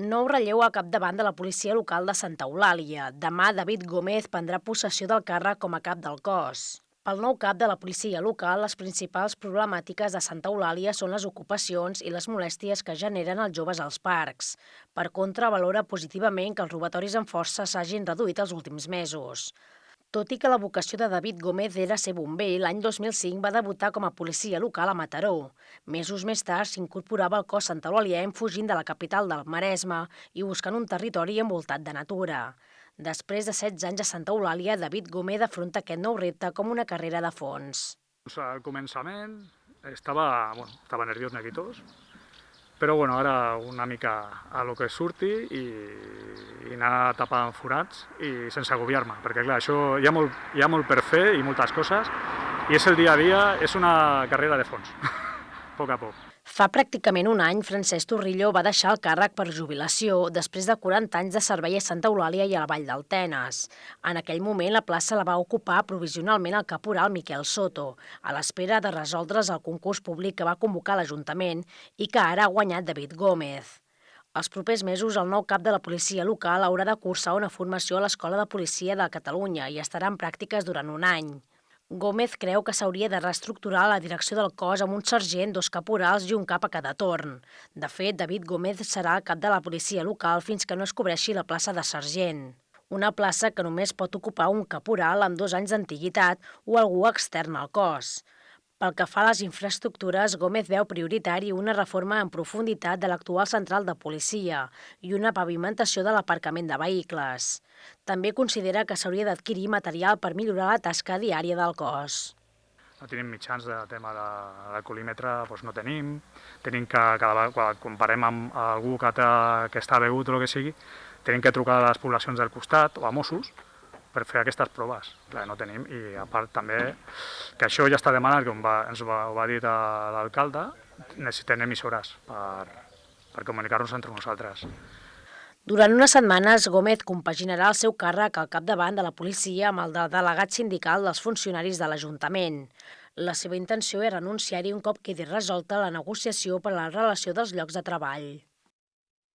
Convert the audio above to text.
Nou relleu al capdavant de la policia local de Santa Eulàlia. Demà, David Gómez prendrà possessió del càrrec com a cap del cos. Pel nou cap de la policia local, les principals problemàtiques de Santa Eulàlia són les ocupacions i les molèsties que generen els joves als parcs. Per contra, valora positivament que els robatoris amb força s'hagin reduït els últims mesos. Tot i que la vocació de David Gómez era ser bomber, l'any 2005 va debutar com a policia local a Mataró. Mesos més tard s'incorporava al cos santaeulalienc fugint de la capital del Maresme i buscant un territori envoltat de natura. Després de 16 anys a Santa Eulàlia, David Gómez afronta aquest nou repte com una carrera de fons. Al començament estava nerviós, neguitós, però ara una mica a lo que surti i anar tapant forats i sense agobiar-me, perquè clar, això hi ha molt per fer i moltes coses, i és el dia a dia, és una carrera de fons, a poc a poc. Fa pràcticament un any, Francesc Torrillo va deixar el càrrec per jubilació després de 40 anys de servei a Santa Eulàlia i a la Vall del Tenes. En aquell moment, la plaça la va ocupar provisionalment el caporal Miquel Soto, a l'espera de resoldre's el concurs públic que va convocar l'Ajuntament i que ara ha guanyat David Gómez. Els propers mesos, el nou cap de la policia local haurà de cursar una formació a l'Escola de Policia de Catalunya i estarà en pràctiques durant un any. Gómez creu que s'hauria de reestructurar la direcció del cos amb un sergent, 2 caporals i un cap a cada torn. De fet, David Gómez serà el cap de la policia local fins que no es cobreixi la plaça de sergent. Una plaça que només pot ocupar un caporal amb 2 anys d'antiguitat o algú extern al cos. Pel que fa a les infraestructures, Gómez veu prioritari una reforma en profunditat de l'actual central de policia i una pavimentació de l'aparcament de vehicles. També considera que s'hauria d'adquirir material per millorar la tasca diària del cos. No tenim mitjans de tema de colímetre, no tenim. Tenim que, quan comparem amb algú que està begut o el que sigui, tenim que trucar a les poblacions del costat o a Mossos per fer aquestes proves. Clar, no tenim, i a part també que això ja està demanat, com ho va dir l'alcalde, necessitem emissores per comunicar-nos entre nosaltres. Durant unes setmanes, Gómez compaginarà el seu càrrec al capdavant de la policia amb el de delegat sindical dels funcionaris de l'Ajuntament. La seva intenció és renunciar-hi un cop quedi resolta la negociació per a la relació dels llocs de treball.